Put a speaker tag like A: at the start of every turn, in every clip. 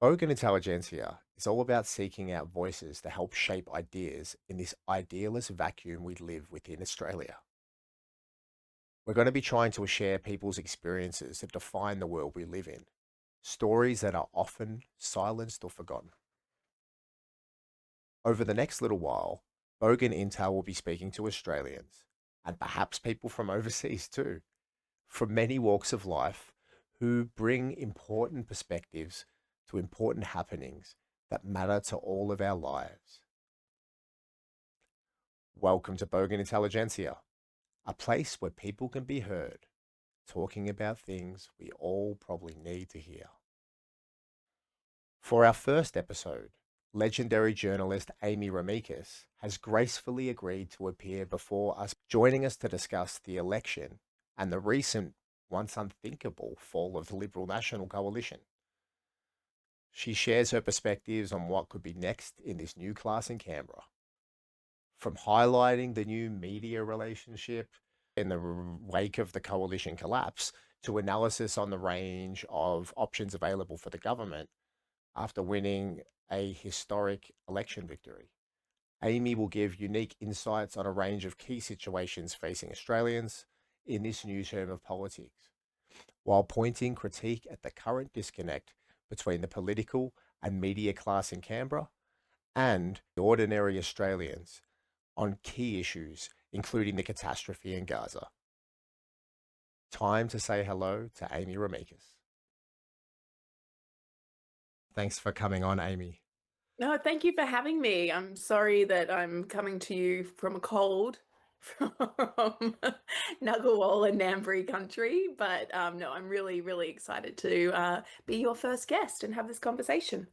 A: Bogan Intelligentsia is all about seeking out voices to help shape ideas in this idealist vacuum we live within Australia. We're going to be trying to share people's experiences that define the world we live in, stories that are often silenced or forgotten. Over the next little while, Bogan Intel will be speaking to Australians, and perhaps people from overseas too, from many walks of life who bring important perspectives to important happenings that matter to all of our lives. Welcome to Bogan Intelligentsia, a place where people can be heard, talking about things we all probably need to hear. For our first episode, legendary journalist Amy Remeikis has gracefully agreed to appear before us, joining us to discuss the election and the recent, once unthinkable, fall of the Liberal National Coalition. She shares her perspectives on what could be next in this new class in Canberra, from highlighting the new media relationship in the wake of the coalition collapse to analysis on the range of options available for the government after winning a historic election victory. Amy will give unique insights on a range of key situations facing Australians in this new term of politics, while pointing critique at the current disconnect between the political and media class in Canberra and ordinary Australians on key issues, including the catastrophe in Gaza. Time to say hello to Amy Remeikis. Thanks for coming on, Amy.
B: No, thank you for having me. I'm sorry that I'm coming to you from a cold from Ngunnawal and Ngambri country, but no, I'm really, really excited to be your first guest and have this conversation.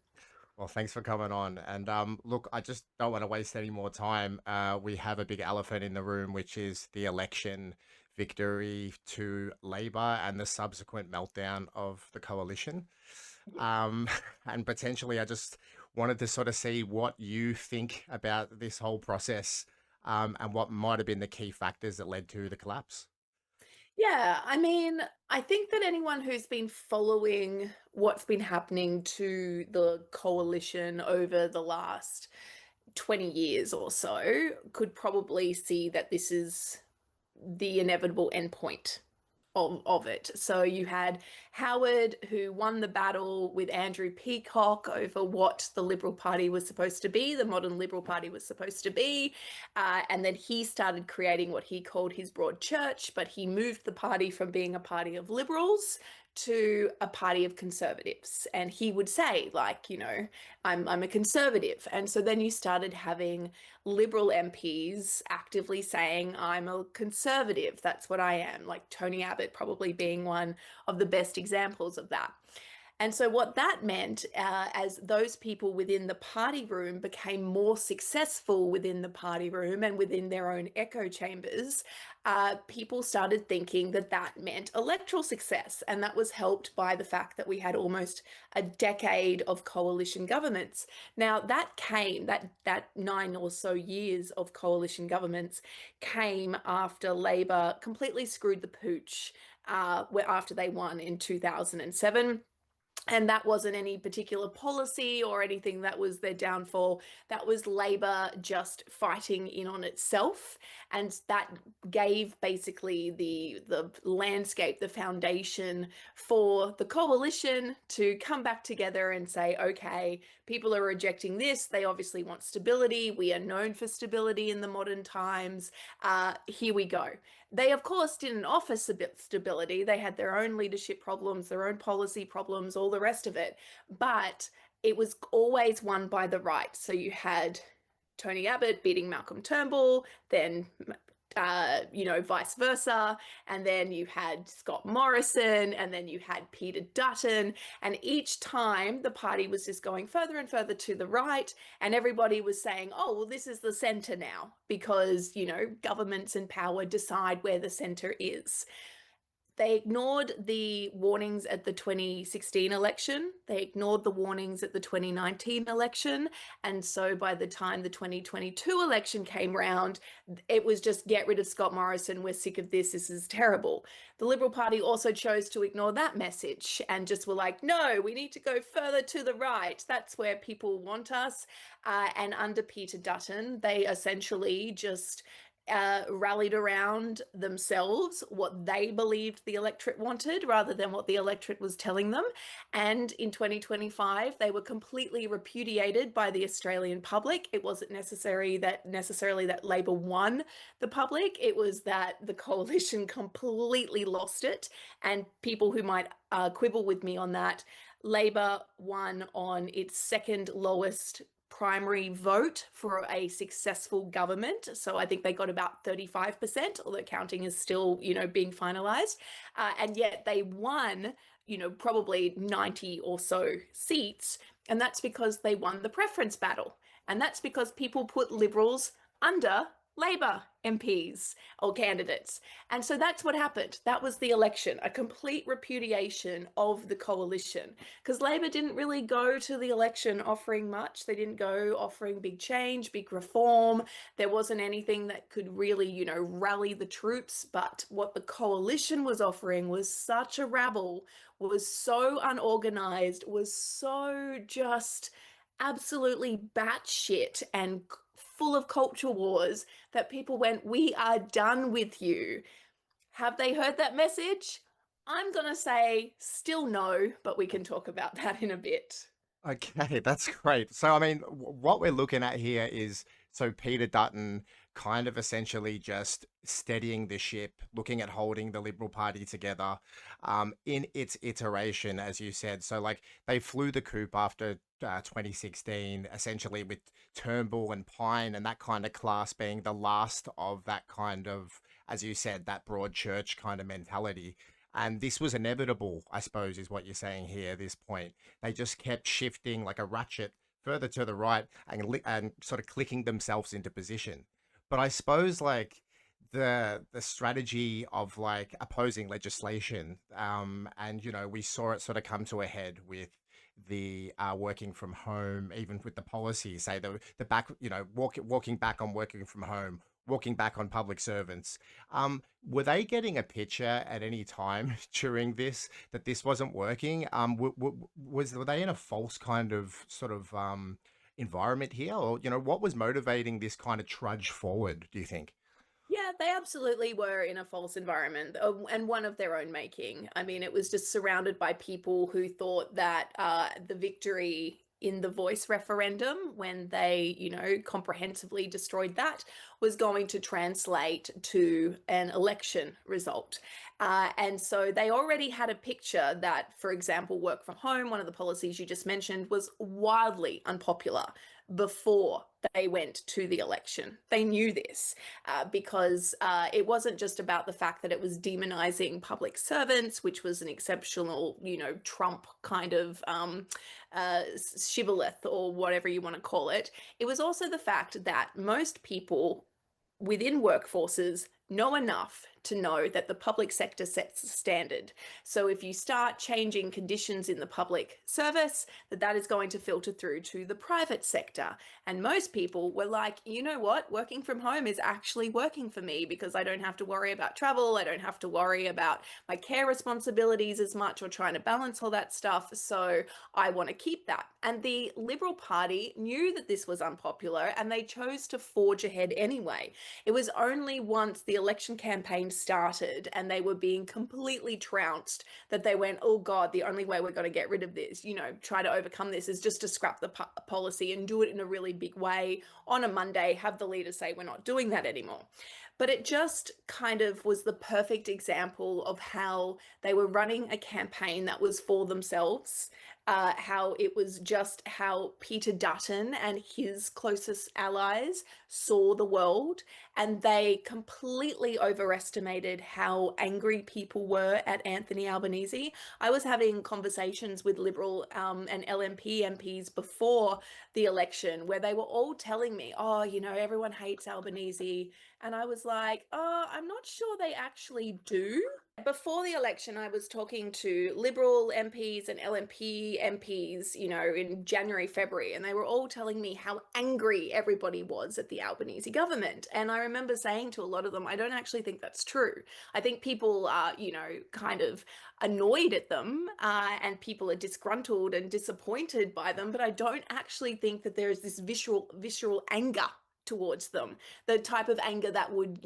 A: Well, thanks for coming on. And look, I just don't want to waste any more time. We have a big elephant in the room, which is the election victory to Labor and the subsequent meltdown of the coalition.
B: Yeah.
A: Um, and potentially, I just wanted to sort of see what you think about this whole process, and what might have been the key factors that led to the collapse.
B: Yeah, I mean, I think that anyone who's been following what's been happening to the coalition over the last 20 years or so could probably see that this is the inevitable endpoint of it. So you had Howard, who won the battle with Andrew Peacock over what the Liberal Party was supposed to be, the modern Liberal Party was supposed to be. And then he started creating what he called his broad church, but he moved the party from being a party of liberals to a party of conservatives. And he would say, like, I'm a conservative. And so then you started having Liberal MPs actively saying, I'm a conservative, that's what I am, like Tony Abbott probably being one of the best examples of that. And so, what that meant, as those people within the party room became more successful within the party room and within their own echo chambers, people started thinking that that meant electoral success. And that was helped by the fact that we had almost a decade of coalition governments. Now, that 9 or so years of coalition governments came after Labor completely screwed the pooch after they won in 2007. And that wasn't any particular policy or anything that was their downfall. That was Labor just fighting in on itself. And that gave basically the landscape, the foundation for the coalition to come back together and say, okay, people are rejecting this. They obviously want stability. We are known for stability in the modern times. Here we go. They, of course, didn't offer stability. They had their own leadership problems, their own policy problems, all the rest of it. But it was always won by the right. So you had Tony Abbott beating Malcolm Turnbull, then vice versa. And then you had Scott Morrison, and then you had Peter Dutton. And each time the party was just going further and further to the right. And everybody was saying, oh, well, this is the center now because, governments and power decide where the center is. They ignored the warnings at the 2016 election. They ignored the warnings at the 2019 election. And so by the time the 2022 election came round, it was just get rid of Scott Morrison. We're sick of this. This is terrible. The Liberal Party also chose to ignore that message and just were like, no, we need to go further to the right. That's where people want us. And under Peter Dutton, they essentially just rallied around themselves what they believed the electorate wanted rather than what the electorate was telling them. And in 2025, they were completely repudiated by the Australian public. It wasn't necessarily that Labor won the public. It was that the coalition completely lost it. And people who might quibble with me on that, Labor won on its second lowest primary vote for a successful government. So I think they got about 35%, although counting is still, being finalized. And yet they won, probably 90 or so seats. And that's because they won the preference battle. And that's because people put Liberals under Labor MPs or candidates. And so that's what happened. That was the election, a complete repudiation of the coalition. Because Labor didn't really go to the election offering much. They didn't go offering big change, big reform. There wasn't anything that could really, rally the troops. But what the coalition was offering was such a rabble, was so unorganized, was so just absolutely batshit and full of culture wars that people went, we are done with you. Have they heard that message? I'm going to say still no, but we can talk about that in a bit.
A: Okay, that's great. So, I mean, what we're looking at here is so Peter Dutton kind of essentially just steadying the ship, looking at holding the Liberal Party together in its iteration, as you said. So, like, they flew the coop after 2016, essentially with Turnbull and Pine and that kind of class being the last of that kind of, as you said, that broad church kind of mentality. And this was inevitable, I suppose, is what you're saying here at this point. They just kept shifting like a ratchet further to the right and sort of clicking themselves into position. But I suppose like the strategy of like opposing legislation, and we saw it sort of come to a head with the working from home, even with the policy, say the back, walking back on working from home, walking back on public servants. Were they getting a picture at any time during this that this wasn't working? Were they in a false kind of sort of environment here, or what was motivating this kind of trudge forward? Do you think?
B: Yeah, they absolutely were in a false environment and one of their own making. I mean, it was just surrounded by people who thought that the victory in the voice referendum, when they, comprehensively destroyed that, was going to translate to an election result. And so they already had a picture that, for example, work from home, one of the policies you just mentioned, was wildly unpopular before they went to the election. They knew this because it wasn't just about the fact that it was demonizing public servants, which was an exceptional, Trump kind of shibboleth or whatever you want to call it. It was also the fact that most people within workforces know enough to know that the public sector sets the standard. So if you start changing conditions in the public service, that is going to filter through to the private sector. And most people were like, you know what, working from home is actually working for me because I don't have to worry about travel. I don't have to worry about my care responsibilities as much or trying to balance all that stuff. So I want to keep that. And the Liberal Party knew that this was unpopular and they chose to forge ahead anyway. It was only once the election campaign started and they were being completely trounced that they went, oh God, the only way we're going to get rid of this, try to overcome this is just to scrap the policy and do it in a really big way on a Monday, have the leaders say we're not doing that anymore. But it just kind of was the perfect example of how they were running a campaign that was for themselves, how it was just how Peter Dutton and his closest allies saw the world, and they completely overestimated how angry people were at Anthony Albanese. I was having conversations with Liberal and LNP MPs before the election where they were all telling me, oh, everyone hates Albanese. And I was like, oh, I'm not sure they actually do. Before the election, I was talking to Liberal MPs and LNP MPs, in January, February, and they were all telling me how angry everybody was at the Albanese government. And I remember saying to a lot of them, I don't actually think that's true. I think people are, kind of annoyed at them, and people are disgruntled and disappointed by them, but I don't actually think that there is this visceral anger towards them, the type of anger that would,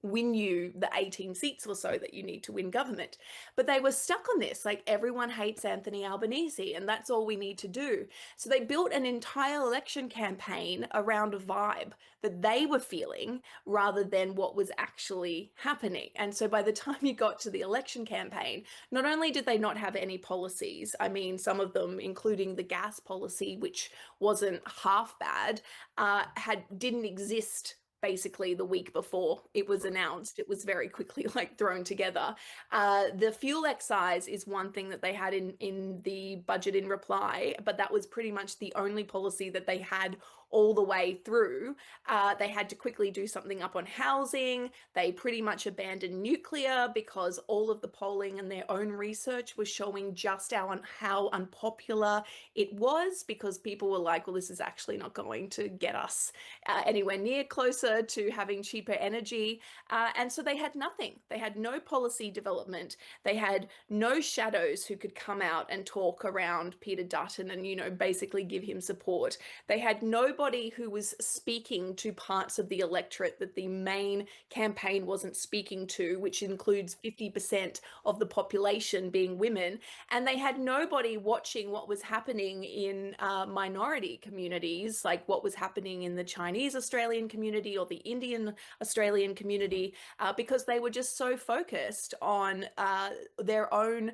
B: win you the 18 seats or so that you need to win government. But they were stuck on this, like everyone hates Anthony Albanese and that's all we need to do. So they built an entire election campaign around a vibe that they were feeling rather than what was actually happening. And so by the time you got to the election campaign, not only did they not have any policies, I mean, some of them, including the gas policy, which wasn't half bad, didn't exist basically the week before it was announced. It was very quickly like thrown together. The fuel excise is one thing that they had in the budget in reply, but that was pretty much the only policy that they had all the way through. They had to quickly do something up on housing. They pretty much abandoned nuclear because all of the polling and their own research was showing just how unpopular it was, because people were like, well, this is actually not going to get us anywhere near closer to having cheaper energy. And so they had nothing. They had no policy development. They had no shadows who could come out and talk around Peter Dutton and, basically give him support. They had nobody who was speaking to parts of the electorate that the main campaign wasn't speaking to, which includes 50% of the population being women. And they had nobody watching what was happening in minority communities, like what was happening in the Chinese Australian community or the Indian Australian community, because they were just so focused on their own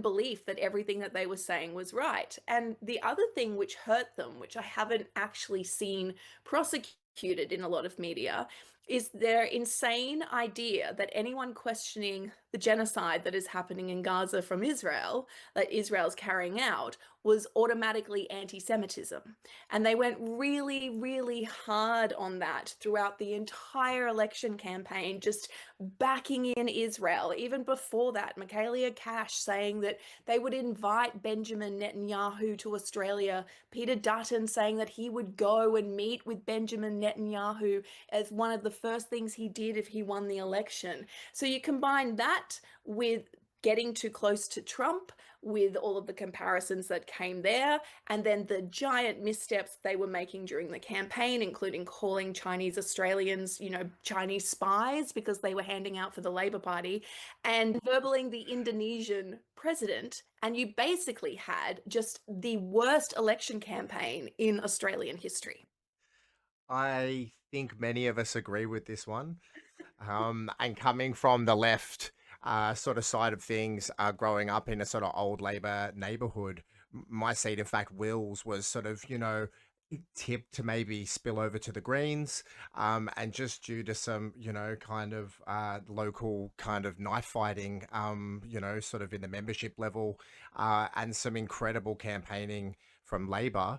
B: belief that everything that they were saying was right. And the other thing which hurt them, which I haven't actually seen prosecuted in a lot of media, is their insane idea that anyone questioning the genocide that is happening in Gaza from Israel, that Israel's carrying out, was automatically anti-Semitism. And they went really, really hard on that throughout the entire election campaign, just backing in Israel. Even before that, Michaelia Cash saying that they would invite Benjamin Netanyahu to Australia, Peter Dutton saying that he would go and meet with Benjamin Netanyahu as one of the first things he did if he won the election. So you combine that with getting too close to Trump, with all of the comparisons that came there, and then the giant missteps they were making during the campaign, including calling Chinese Australians, Chinese spies because they were handing out for the Labor Party, and verbaling the Indonesian president. And you basically had just the worst election campaign in Australian history.
A: I think many of us agree with this one. And coming from the left sort of side of things, growing up in a sort of old Labor neighborhood, my seat, in fact, Will's, was sort of, tipped to maybe spill over to the Greens. And just due to some, kind of local kind of knife fighting, sort of in the membership level, and some incredible campaigning from Labor,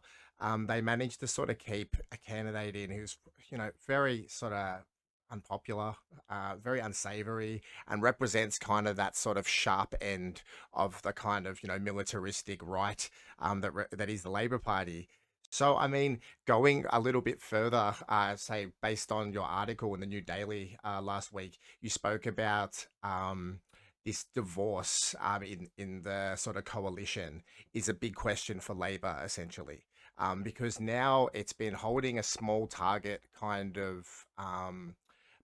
A: they managed to sort of keep a candidate in who's, very sort of unpopular, very unsavory, and represents kind of that sort of sharp end of the kind of, militaristic right, that is the Labor Party. So, I mean, going a little bit further, say, based on your article in the New Daily last week, you spoke about this divorce in the sort of coalition is a big question for Labor, essentially. Because now it's been holding a small target kind of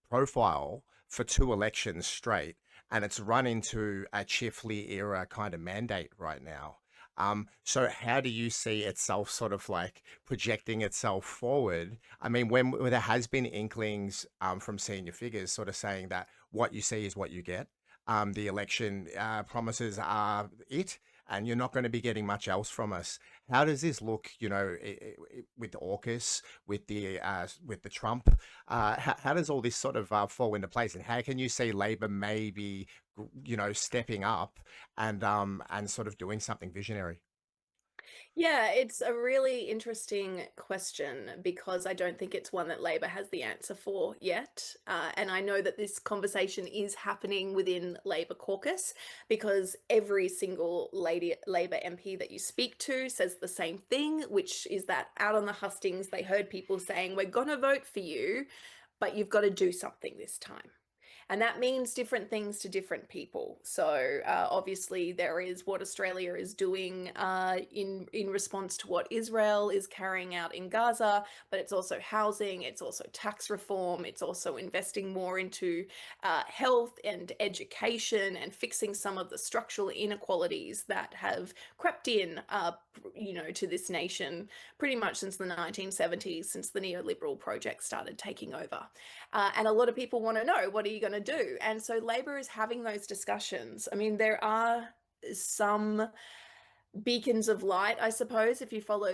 A: profile for two elections straight, and it's run into a Chifley era kind of mandate right now. So how do you see itself sort of like projecting itself forward? I mean, when there has been inklings from senior figures sort of saying that what you see is what you get. The election promises are it, and you're not going to be getting much else from us. How does this look, with AUKUS, with the Trump? How does all this sort of fall into place, and how can you see Labor maybe, stepping up and sort of doing something visionary?
B: Yeah, it's a really interesting question because I don't think it's one that Labor has the answer for yet. And I know that this conversation is happening within Labor caucus because every single Labor MP that you speak to says the same thing, which is that out on the hustings, they heard people saying, "We're going to vote for you, but you've got to do something this time." And that means different things to different people. So obviously, there is what Australia is doing in response to what Israel is carrying out in Gaza, but it's also housing, it's also tax reform, it's also investing more into health and education and fixing some of the structural inequalities that have crept in, to this nation pretty much since the 1970s, since the neoliberal project started taking over. And a lot of people want to know, what are you going to do? And so Labor is having those discussions. I mean, there are some beacons of light, I suppose, if you follow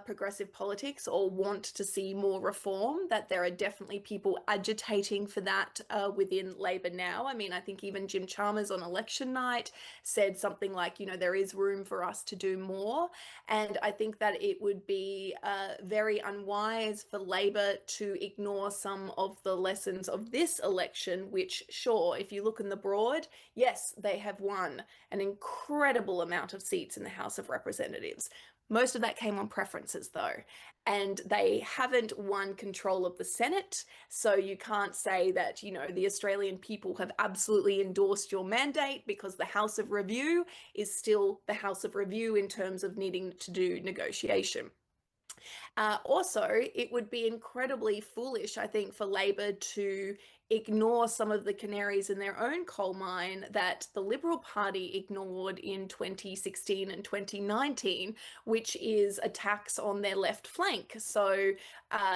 B: progressive politics or want to see more reform, that there are definitely people agitating for that within Labor now. I mean, I think even Jim Chalmers on election night said something like, there is room for us to do more. And I think that it would be very unwise for Labor to ignore some of the lessons of this election, which, sure, if you look in the broad, yes, they have won an incredible amount of seats in the House of Representatives. Most of that came on preferences, though, and they haven't won control of the Senate. So you can't say that, the Australian people have absolutely endorsed your mandate, because the House of Review is still the House of Review in terms of needing to do negotiation. Also, it would be incredibly foolish, I think, for Labor to ignore some of the canaries in their own coal mine that the Liberal Party ignored in 2016 and 2019, which is attacks on their left flank. So,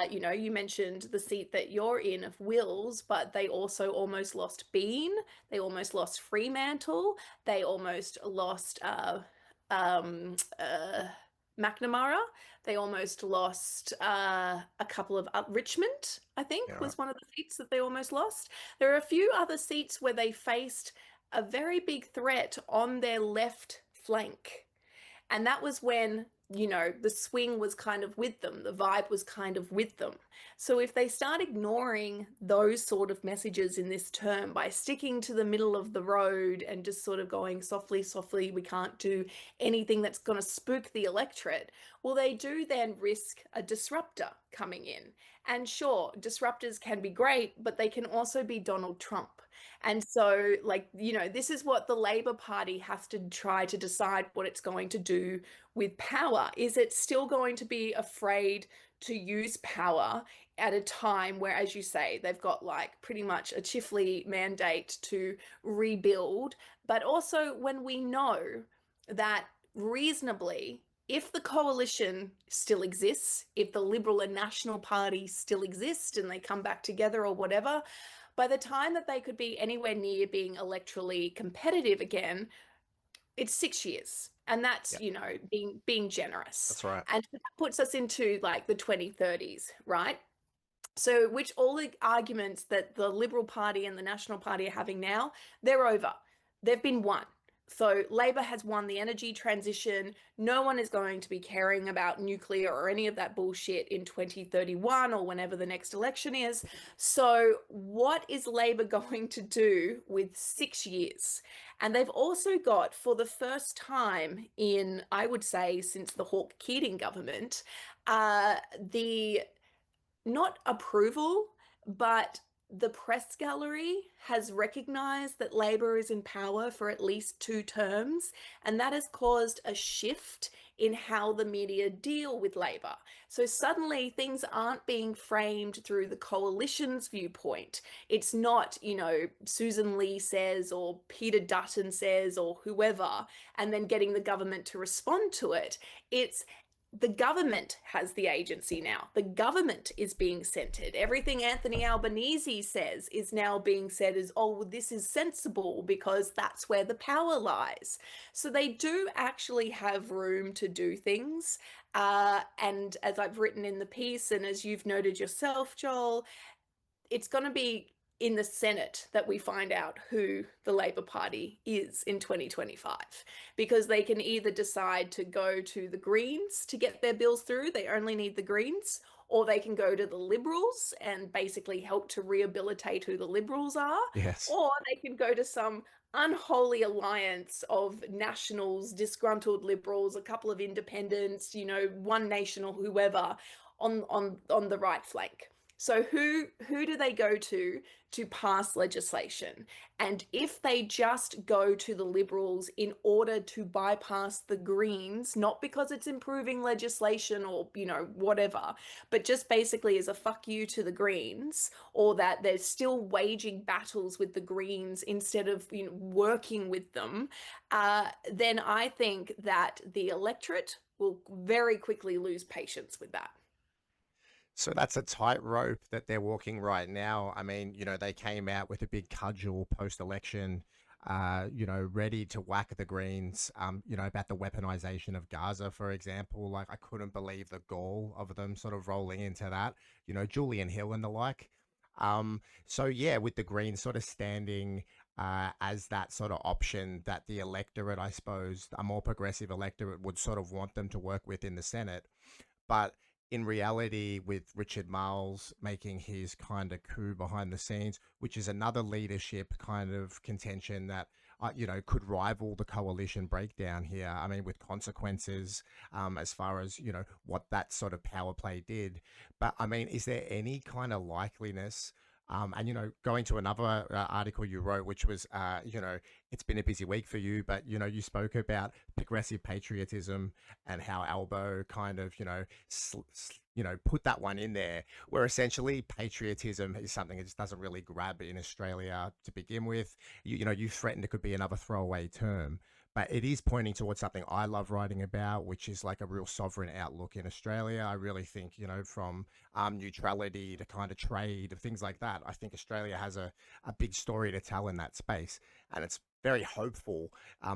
B: you mentioned the seat that you're in of Wills, but they also almost lost Bean, they almost lost Fremantle, they almost lost McNamara. They almost lost a couple of Richmond, I think,
A: Yeah.
B: was one of the seats that they almost lost. There are a few other seats where they faced a very big threat on their left flank. And that was when, the swing was kind of with them, the vibe was kind of with them. So if they start ignoring those sort of messages in this term by sticking to the middle of the road and just sort of going softly, softly, we can't do anything that's going to spook the electorate, well, they do then risk a disruptor coming in. And sure, disruptors can be great, but they can also be Donald Trump. And so, this is what the Labor Party has to try to decide what it's going to do with power. Is it still going to be afraid to use power at a time where, as you say, they've got pretty much a Chifley mandate to rebuild, but also when we know that reasonably, if the coalition still exists, if the Liberal and National Party still exist and they come back together or whatever, by the time that they could be anywhere near being electorally competitive again, it's 6 years. And that's,
A: Yeah.
B: being generous.
A: That's right.
B: And that puts us into the 2030s, right? So, which all the arguments that the Liberal Party and the National Party are having now, they're over. They've been won. So, Labor has won the energy transition. No one is going to be caring about nuclear or any of that bullshit in 2031 or whenever the next election is. So, what is Labor going to do with 6 years? And they've also got, for the first time in, I would say, since the Hawke Keating government, the not approval, but the press gallery has recognized that Labor is in power for at least 2 terms, and that has caused a shift in how the media deal with Labor. So suddenly things aren't being framed through the coalition's viewpoint. It's not, Susan Lee says or Peter Dutton says or whoever, and then getting the government to respond to it. It's the government has the agency now. The government is being centered. Everything Anthony Albanese says is now being said as, oh, well, this is sensible because that's where the power lies. So they do actually have room to do things. And as I've written in the piece, and as you've noted yourself, Joel, it's going to be in the Senate that we find out who the Labour Party is in 2025, because they can either decide to go to the Greens to get their bills through, they only need the Greens, or they can go to the Liberals and basically help to rehabilitate who the Liberals are,
A: Yes.
B: or they can go to some unholy alliance of nationals, disgruntled Liberals, a couple of independents, One Nation or whoever on the right flank. So who do they go to pass legislation? And if they just go to the Liberals in order to bypass the Greens, not because it's improving legislation or, whatever, but just basically as a fuck you to the Greens, or that they're still waging battles with the Greens instead of, working with them, then I think that the electorate will very quickly lose patience with that.
A: So that's a tightrope that they're walking right now. I mean, they came out with a big cudgel post-election, ready to whack the Greens, about the weaponization of Gaza, for example. Like, I couldn't believe the gall of them sort of rolling into that, Julian Hill and the like. So yeah, with the Greens sort of standing as that sort of option that the electorate, I suppose, a more progressive electorate would sort of want them to work with in the Senate. But in reality, with Richard Marles making his kind of coup behind the scenes, which is another leadership kind of contention that, could rival the coalition breakdown here. I mean, with consequences as far as, what that sort of power play did. But I mean, is there any kind of likeliness? And, going to another article you wrote, which was, it's been a busy week for you, but, you spoke about progressive patriotism and how Albo kind of, put that one in there, where essentially patriotism is something that just doesn't really grab in Australia to begin with. You threatened it could be another throwaway term, but it is pointing towards something I love writing about, which is like a real sovereign outlook in Australia. I really think, from neutrality to kind of trade, things like that. I think Australia has a big story to tell in that space. And it's very hopeful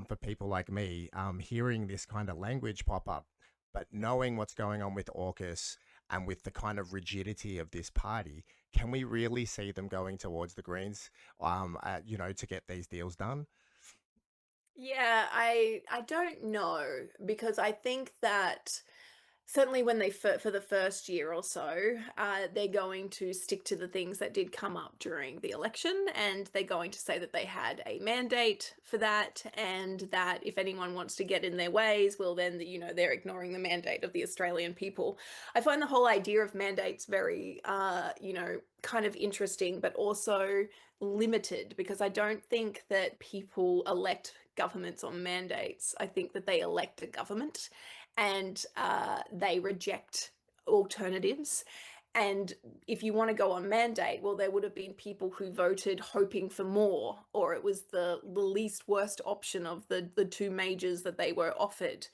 A: for people like me hearing this kind of language pop up, but knowing what's going on with AUKUS and with the kind of rigidity of this party, can we really see them going towards the Greens, to get these deals done?
B: Yeah, I don't know, because I think that certainly when for the first year or so, they're going to stick to the things that did come up during the election, and they're going to say that they had a mandate for that, and that if anyone wants to get in their ways, well, then they're ignoring the mandate of the Australian people. I find the whole idea of mandates very, kind of interesting, but also limited, because I don't think that people elect governments on mandates. I think that they elect a government, and they reject alternatives. And if you want to go on mandate, well, there would have been people who voted hoping for more, or it was the least worst option of the two majors that they were offered.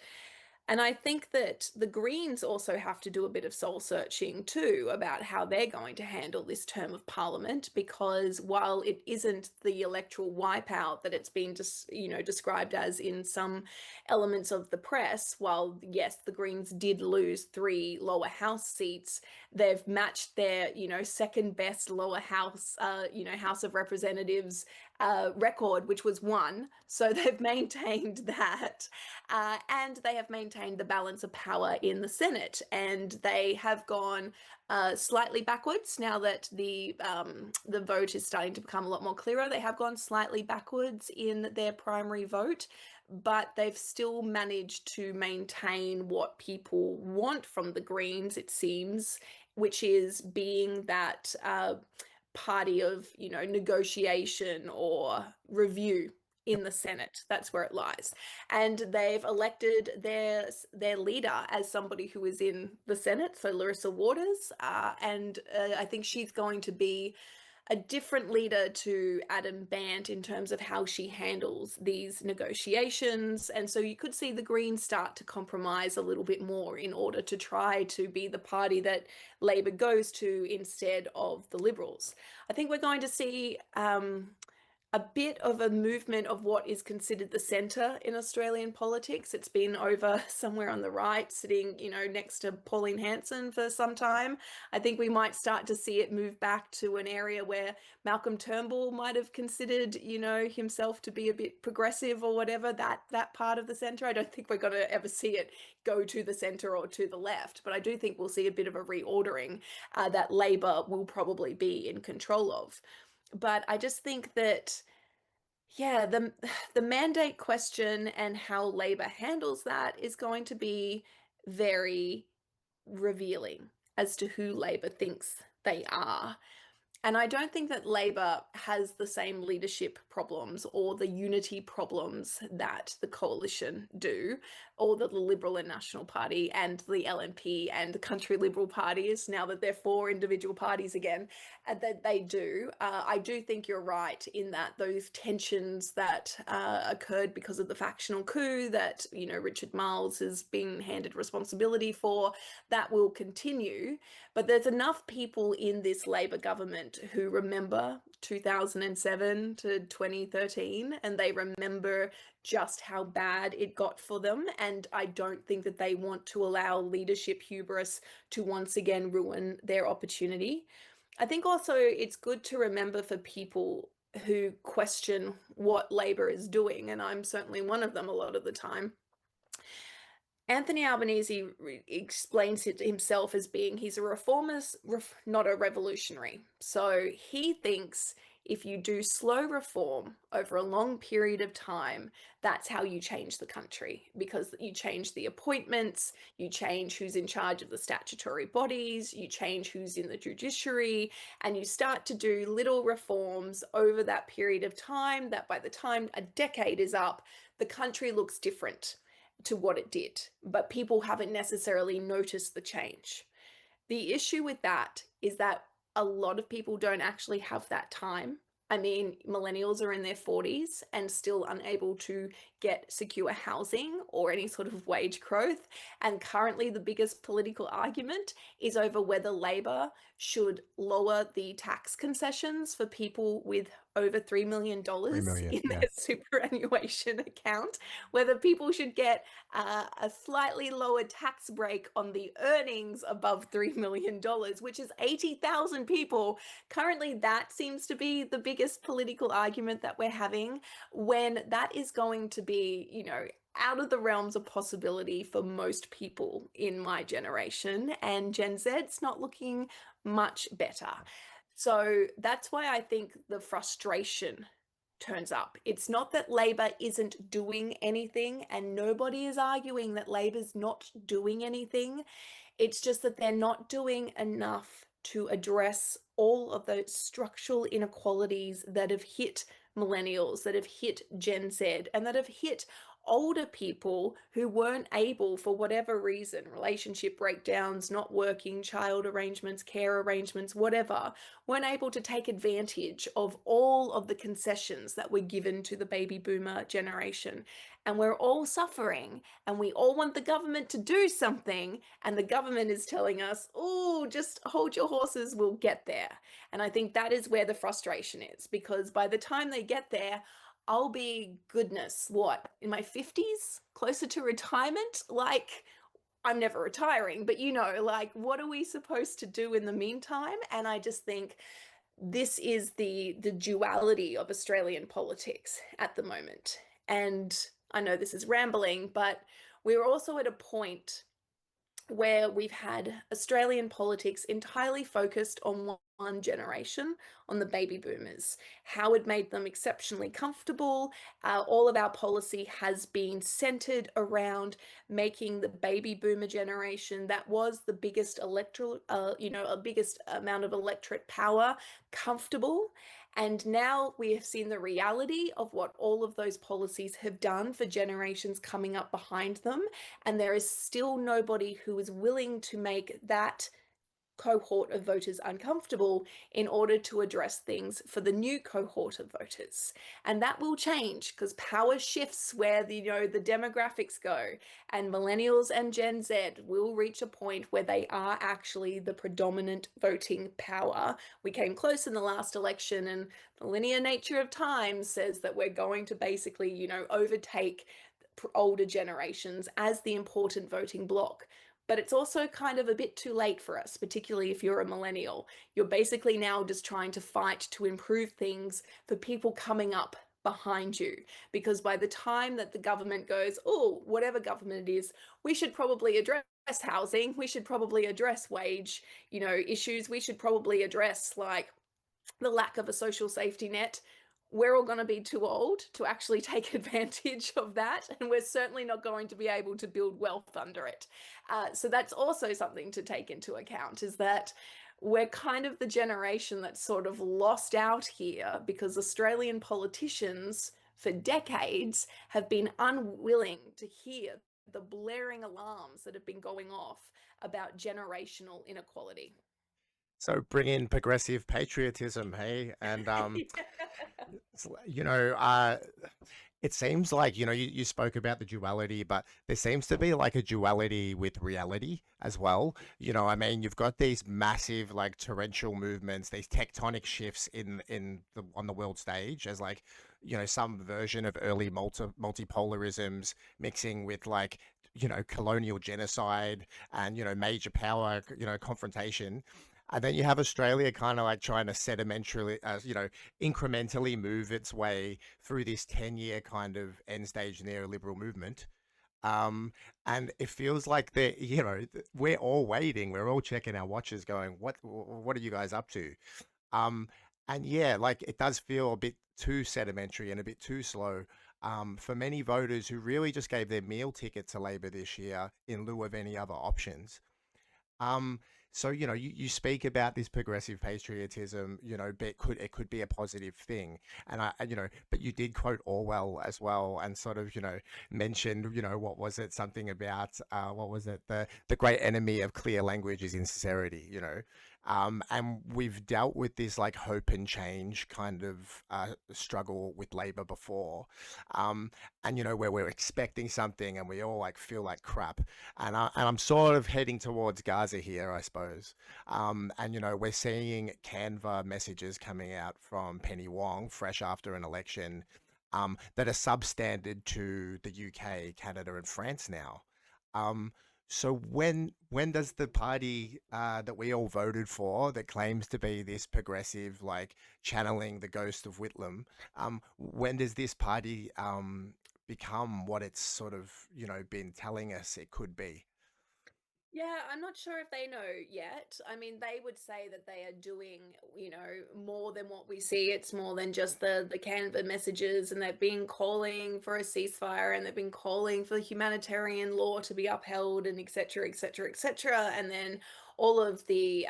B: And I think that the Greens also have to do a bit of soul searching too about how they're going to handle this term of Parliament, because while it isn't the electoral wipeout that it's been described as in some elements of the press, while yes, the Greens did lose 3 lower house seats, they've matched their second best lower house House of Representatives record, which was 1. So they've maintained that, and they have maintained the balance of power in the Senate, and they have gone slightly backwards now that the vote is starting to become a lot more clearer. They have gone slightly backwards in their primary vote, but they've still managed to maintain what people want from the Greens, it seems, which is being that party of negotiation or review in the Senate. That's where it lies. And they've elected their leader as somebody who is in the Senate, so Larissa Waters, and I think she's going to be a different leader to Adam Bant in terms of how she handles these negotiations. And so you could see the Greens start to compromise a little bit more in order to try to be the party that Labor goes to instead of the Liberals. I think we're going to see a bit of a movement of what is considered the centre in Australian politics. It's been over somewhere on the right, sitting, next to Pauline Hanson for some time. I think we might start to see it move back to an area where Malcolm Turnbull might have considered, himself to be a bit progressive or whatever, that part of the centre. I don't think we're going to ever see it go to the centre or to the left, but I do think we'll see a bit of a reordering that Labor will probably be in control of. But I just think that, yeah, the mandate question and how Labor handles that is going to be very revealing as to who Labor thinks they are. And I don't think that Labor has the same leadership problems or the unity problems that the coalition do, or that the Liberal and National Party and the LNP and the Country Liberal parties, now that they're four individual parties again, that they do. I do think you're right in that those tensions that occurred because of the factional coup that, Richard Marles has been handed responsibility for, that will continue. But there's enough people in this Labor government who remember 2007 to 2013, and they remember just how bad it got for them. And I don't think that they want to allow leadership hubris to once again ruin their opportunity. I think also it's good to remember for people who question what Labor is doing, and I'm certainly one of them a lot of the time. Anthony Albanese explains it himself as being he's a reformist, not a revolutionary. So he thinks if you do slow reform over a long period of time, that's how you change the country, because you change the appointments, you change who's in charge of the statutory bodies, you change who's in the judiciary, and you start to do little reforms over that period of time that by the time a decade is up, the country looks different to what it did, but people haven't necessarily noticed the change. The issue with that is that a lot of people don't actually have that time. I mean, millennials are in their 40s and still unable to get secure housing or any sort of wage growth. And currently, the biggest political argument is over whether Labor should lower the tax concessions for people with over $3 million
A: 3 million,
B: in
A: yeah.
B: their superannuation account, whether people should get a slightly lower tax break on the earnings above $3 million, which is 80,000 people. Currently, that seems to be the biggest political argument that we're having, when that is going to be, out of the realms of possibility for most people in my generation, and Gen Z's not looking much better. So that's why I think the frustration turns up. It's not that Labor isn't doing anything, and nobody is arguing that Labor's not doing anything. It's just that they're not doing enough to address all of those structural inequalities that have hit millennials, that have hit Gen Z, and that have hit older people who weren't able, for whatever reason, relationship breakdowns, not working, child arrangements, care arrangements, whatever, weren't able to take advantage of all of the concessions that were given to the baby boomer generation. And we're all suffering, and we all want the government to do something, and the government is telling us, oh, just hold your horses, we'll get there. And I think that is where the frustration is, because by the time they get there, I'll be, goodness, what, in my 50s, closer to retirement? Like, I'm never retiring, but like, what are we supposed to do in the meantime? And I just think this is the duality of Australian politics at the moment. And I know this is rambling, but we're also at a point where we've had Australian politics entirely focused on one generation, on the baby boomers, how it made them exceptionally comfortable. All of our policy has been centered around making the baby boomer generation, that was the biggest electoral, biggest amount of electorate power, comfortable. And now we have seen the reality of what all of those policies have done for generations coming up behind them. And there is still nobody who is willing to make that cohort of voters uncomfortable in order to address things for the new cohort of voters. And that will change because power shifts where the demographics go, and millennials and Gen Z will reach a point where they are actually the predominant voting power. We came close in the last election, and the linear nature of time says that we're going to basically, overtake older generations as the important voting bloc. But it's also kind of a bit too late for us, particularly if you're a millennial. You're basically now just trying to fight to improve things for people coming up behind you. Because by the time that the government goes, oh, whatever government it is, we should probably address housing, we should probably address wage, issues, we should probably address like the lack of a social safety net, we're all going to be too old to actually take advantage of that. And we're certainly not going to be able to build wealth under it. So that's also something to take into account, is that we're kind of the generation that's sort of lost out here because Australian politicians for decades have been unwilling to hear the blaring alarms that have been going off about generational inequality.
A: So bring in progressive patriotism, hey? And you know, it seems like, you spoke about the duality, but there seems to be like a duality with reality as well. I mean, you've got these massive like torrential movements, these tectonic shifts on the world stage, as like, some version of early multipolarisms mixing with like, colonial genocide and, major power, confrontation. And then you have Australia kind of like trying to sedimentarily, incrementally move its way through this 10-year kind of end stage neoliberal movement. And it feels like we're all waiting, we're all checking our watches going, what are you guys up to? Um, and yeah, like it does feel a bit too sedimentary and a bit too slow. For many voters who really just gave their meal ticket to Labor this year in lieu of any other options. Um, so you speak about this progressive patriotism, but it could be a positive thing, but you did quote Orwell as well, and sort of mentioned what was it, something about what was it, the great enemy of clear language is insincerity, and we've dealt with this like hope and change kind of struggle with Labor before, and where we're expecting something and we all like feel like crap, and I'm sort of heading towards Gaza here, I suppose. And we're seeing Canva messages coming out from Penny Wong, fresh after an election, that are substandard to the UK, Canada, and France now. Um, so when does the party that we all voted for, that claims to be this progressive, like channeling the ghost of Whitlam, when does this party become what it's sort of been telling us it could be?
B: Yeah, I'm not sure if they know yet. I mean, they would say that they are doing, more than what we see. It's more than just the Canva messages, and they've been calling for a ceasefire, and they've been calling for humanitarian law to be upheld, and et cetera, et cetera, et cetera. And then all of the,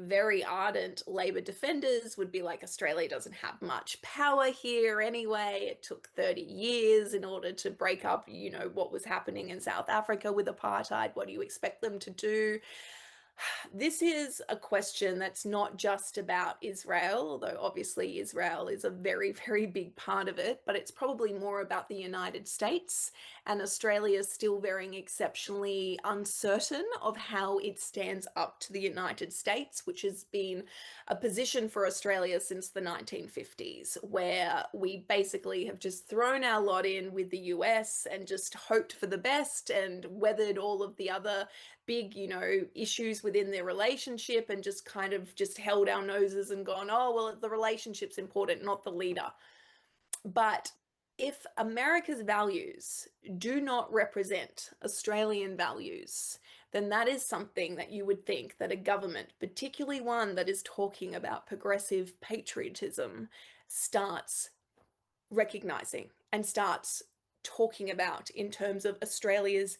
B: very ardent Labor defenders would be like, Australia doesn't have much power here anyway. It took 30 years in order to break up, what was happening in South Africa with apartheid. What do you expect them to do? This is a question that's not just about Israel, although obviously Israel is a very, very big part of it, but it's probably more about the United States, and Australia is still very exceptionally uncertain of how it stands up to the United States, which has been a position for Australia since the 1950s, where we basically have just thrown our lot in with the US and just hoped for the best and weathered all of the other big, issues within their relationship, and just kind of just held our noses and gone, oh, well, the relationship's important, not the leader. But if America's values do not represent Australian values, then that is something that you would think that a government, particularly one that is talking about progressive patriotism, starts recognizing and starts talking about in terms of Australia's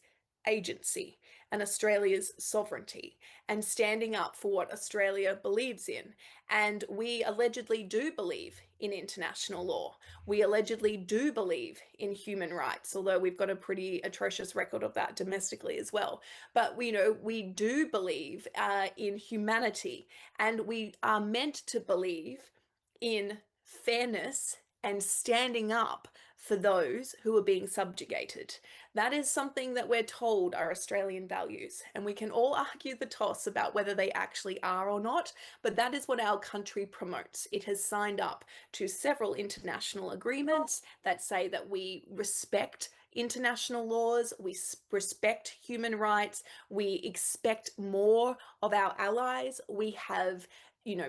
B: agency and Australia's sovereignty, and standing up for what Australia believes in. And we allegedly do believe in international law. We allegedly do believe in human rights, although we've got a pretty atrocious record of that domestically as well. But we do believe in humanity, and we are meant to believe in fairness and standing up for those who are being subjugated. That is something that we're told are Australian values, and we can all argue the toss about whether they actually are or not, but that is what our country promotes. It has signed up to several international agreements that say that we respect international laws, we respect human rights, we expect more of our allies. We have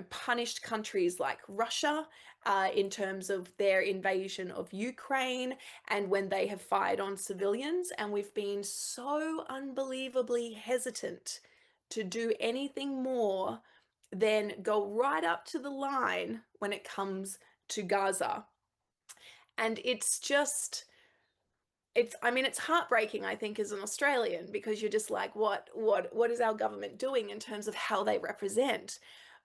B: punished countries like Russia in terms of their invasion of Ukraine and when they have fired on civilians. And we've been so unbelievably hesitant to do anything more than go right up to the line when it comes to Gaza. And it's just, it's heartbreaking, I think, as an Australian, because you're just like, what is our government doing in terms of how they represent?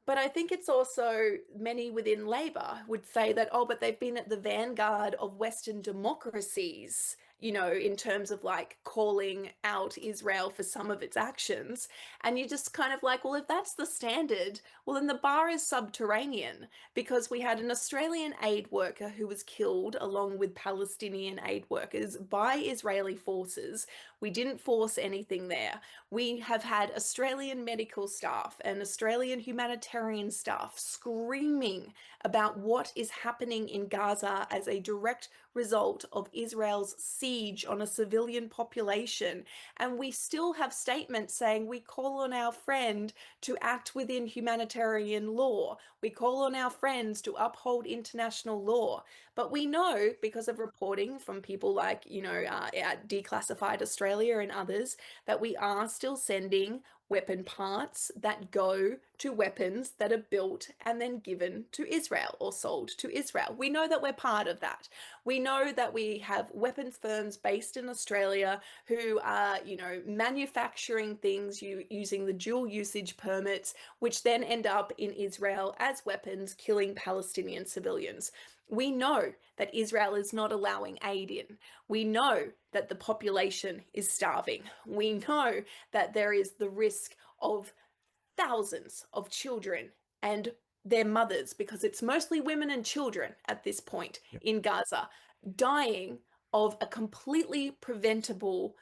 B: But I think it's also many within Labor would say that, oh, but they've been at the vanguard of Western democracies, in terms of like calling out Israel for some of its actions. And you're just kind of like, well, if that's the standard, well, then the bar is subterranean, because we had an Australian aid worker who was killed along with Palestinian aid workers by Israeli forces. We didn't force anything there. We have had Australian medical staff and Australian humanitarian staff screaming about what is happening in Gaza as a direct result of Israel's siege on a civilian population. And we still have statements saying we call on our friend to act within humanitarian law. We call on our friends to uphold international law. But we know, because of reporting from people like, at Declassified Australia and others, that we are still sending weapon parts that go to weapons that are built and then given to Israel or sold to Israel. We know that we're part of that. We know that we have weapons firms based in Australia who are, manufacturing things using the dual usage permits, which then end up in Israel as weapons, killing Palestinian civilians. We know that Israel is not allowing aid in. We know that the population is starving. We know that there is the risk of thousands of children and their mothers, because it's mostly women and children at this point
A: Yep.
B: in Gaza, dying of a completely preventable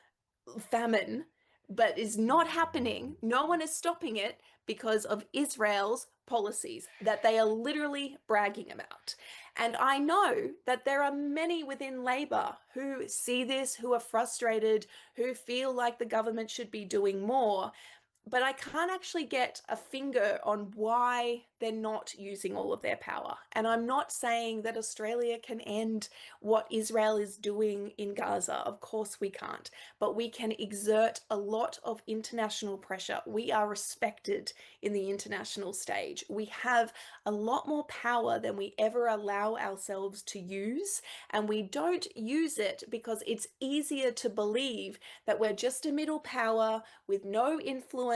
B: famine, but is not happening. No one is stopping it because of Israel's policies that they are literally bragging about. And I know that there are many within Labor who see this, who are frustrated, who feel like the government should be doing more. But I can't actually get a finger on why they're not using all of their power. And I'm not saying that Australia can end what Israel is doing in Gaza. Of course we can't. But we can exert a lot of international pressure. We are respected in the international stage. We have a lot more power than we ever allow ourselves to use. And we don't use it because it's easier to believe that we're just a middle power with no influence,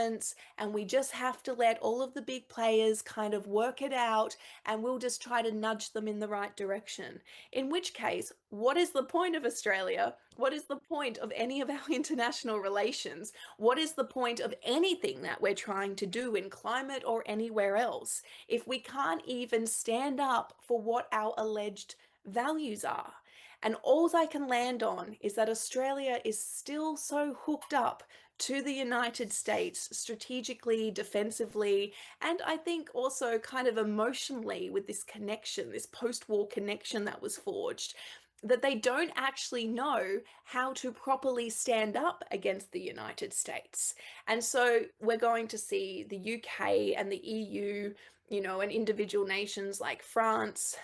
B: and we just have to let all of the big players kind of work it out, and we'll just try to nudge them in the right direction. In which case, what is the point of Australia? What is the point of any of our international relations? What is the point of anything that we're trying to do in climate or anywhere else if we can't even stand up for what our alleged values are? And all I can land on is that Australia is still so hooked up to the United States strategically, defensively, and I think also kind of emotionally, with this connection, this post-war connection that was forged, that they don't actually know how to properly stand up against the United States. And so we're going to see the UK and the EU, and individual nations like France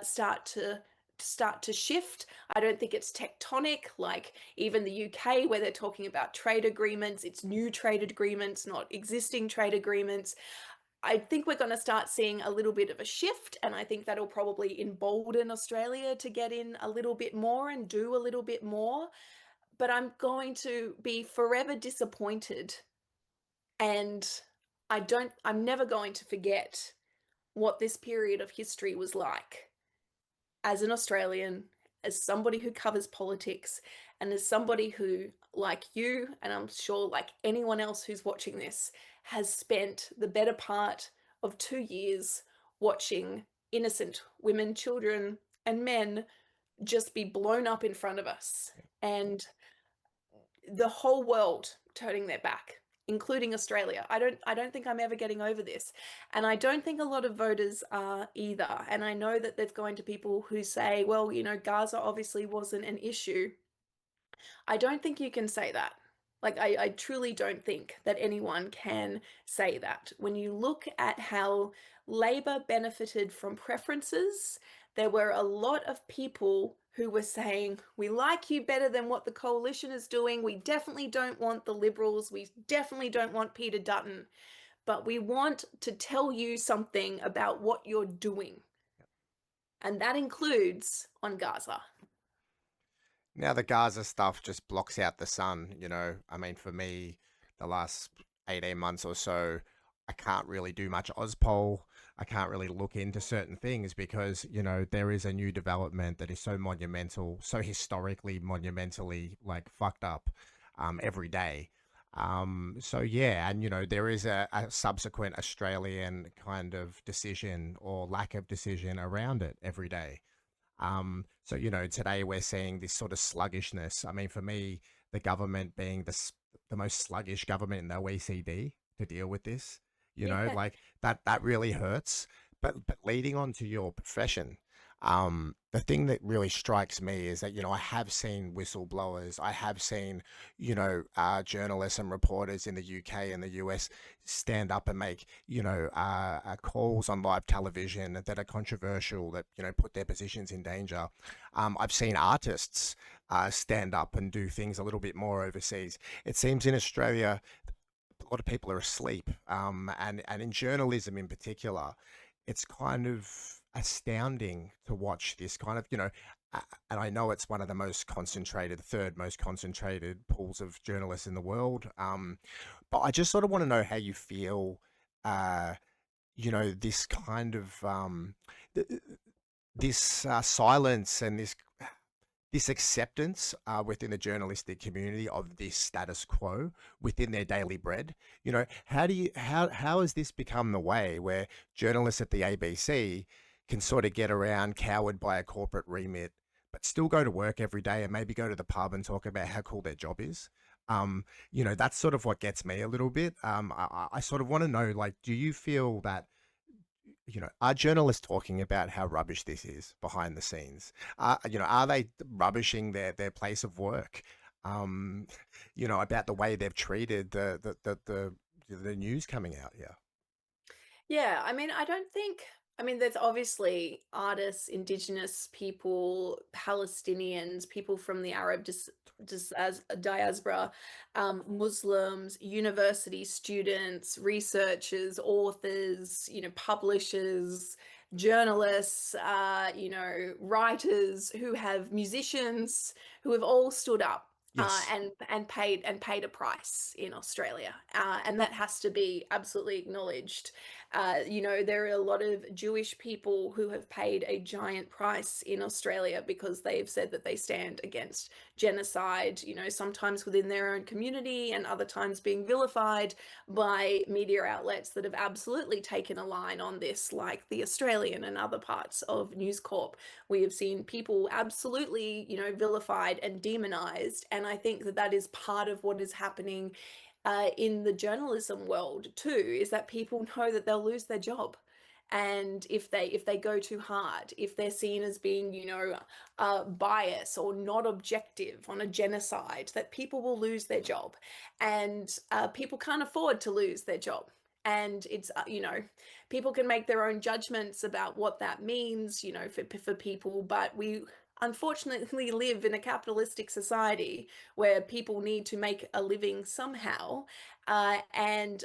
B: start to shift. I don't think it's tectonic, like even the UK, where they're talking about trade agreements. It's new trade agreements, not existing trade agreements. I think we're going to start seeing a little bit of a shift, and I think that'll probably embolden Australia to get in a little bit more and do a little bit more. But I'm going to be forever disappointed, and I'm never going to forget what this period of history was like. as an Australian, as somebody who covers politics, and as somebody who, like you, and I'm sure like anyone else who's watching this, has spent the better part of 2 years watching innocent women, children, and men just be blown up in front of us, and the whole world turning their back, including Australia. I don't think I'm ever getting over this. And I don't think a lot of voters are either. And I know that there's going to people who say, well, Gaza obviously wasn't an issue. I don't think you can say that. Like, I truly don't think that anyone can say that. When you look at how Labor benefited from preferences, there were a lot of people who were saying, we like you better than what the coalition is doing. We definitely don't want the Liberals. We definitely don't want Peter Dutton. But we want to tell you something about what you're doing. And that includes on Gaza.
A: Now, the Gaza stuff just blocks out the sun, you know. I mean, for me, the last 18 months or so, I can't really do much Ozpol. I can't really look into certain things because, you know, there is a new development that is so monumental, so historically, monumentally, like, fucked up every day. So yeah, and you know, there is a subsequent Australian kind of decision or lack of decision around it every day. So, you know, today we're seeing this sort of sluggishness. I mean, for me, the government being the most sluggish government in the OECD to deal with this, you know,
B: Yeah.
A: like that really hurts. But leading on to your profession, the thing that really strikes me is that, you know, I have seen whistleblowers, I have seen, you know, journalists and reporters in the UK and the US stand up and make, you know, calls on live television that are controversial, that, you know, put their positions in danger. I've seen artists stand up and do things a little bit more overseas. It seems in Australia, a lot of people are asleep. And in journalism in particular, it's kind of astounding to watch this kind of, you know, and I know it's one of the most concentrated, third most concentrated pools of journalists in the world. But I just sort of want to know how you feel, uh, you know, this kind of, th- this silence and this acceptance within the journalistic community of this status quo within their daily bread. You know, how has this become the way where journalists at the ABC can sort of get around cowered by a corporate remit, but still go to work every day and maybe go to the pub and talk about how cool their job is? You know, that's sort of what gets me a little bit. I sort of want to know, like, do you feel that, you know, are journalists talking about how rubbish this is behind the scenes? You know, are they rubbishing their place of work? Um, you know, about the way they've treated the news coming out. Yeah.
B: Yeah, I mean, there's obviously artists, indigenous people, Palestinians, people from the Arab as diaspora, Muslims, university students, researchers, authors, publishers, journalists, writers who have musicians who have all stood up
A: Yes.
B: and paid a price in Australia, and that has to be absolutely acknowledged. There are a lot of Jewish people who have paid a giant price in Australia because they've said that they stand against genocide, sometimes within their own community and other times being vilified by media outlets that have absolutely taken a line on this, like The Australian and other parts of News Corp. We have seen people absolutely, vilified and demonized. And I think that that is part of what is happening in the journalism world too, is that people know that they'll lose their job. And if they go too hard, if they're seen as being, bias or not objective on a genocide, that people will lose their job, and people can't afford to lose their job. And it's people can make their own judgments about what that means, for people, but we unfortunately live in a capitalistic society where people need to make a living somehow. And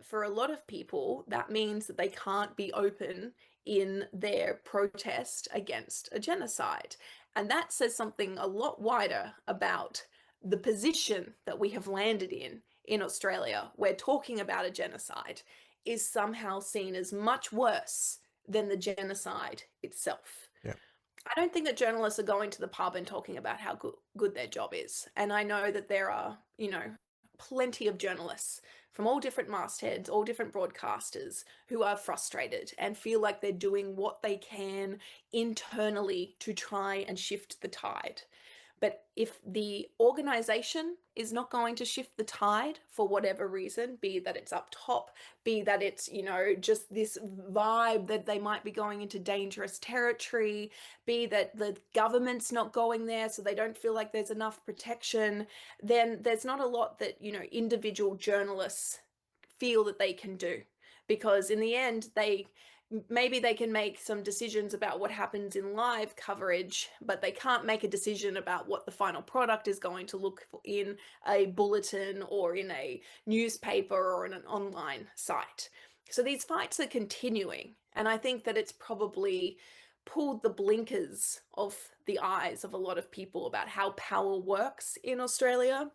B: for a lot of people, that means that they can't be open in their protest against a genocide. And that says something a lot wider about the position that we have landed in Australia, where talking about a genocide is somehow seen as much worse than the genocide itself.
A: Yeah.
B: I don't think that journalists are going to the pub and talking about how good their job is. And I know that there are, plenty of journalists from all different mastheads, all different broadcasters who are frustrated and feel like they're doing what they can internally to try and shift the tide. But if the organization is not going to shift the tide for whatever reason, be that it's up top, be that it's, just this vibe that they might be going into dangerous territory, be that the government's not going there so they don't feel like there's enough protection, then there's not a lot that, individual journalists feel that they can do. Because in the end, maybe they can make some decisions about what happens in live coverage, but they can't make a decision about what the final product is going to look for in a bulletin or in a newspaper or in an online site. So these fights are continuing, and I think that it's probably pulled the blinkers off the eyes of a lot of people about how power works in Australia.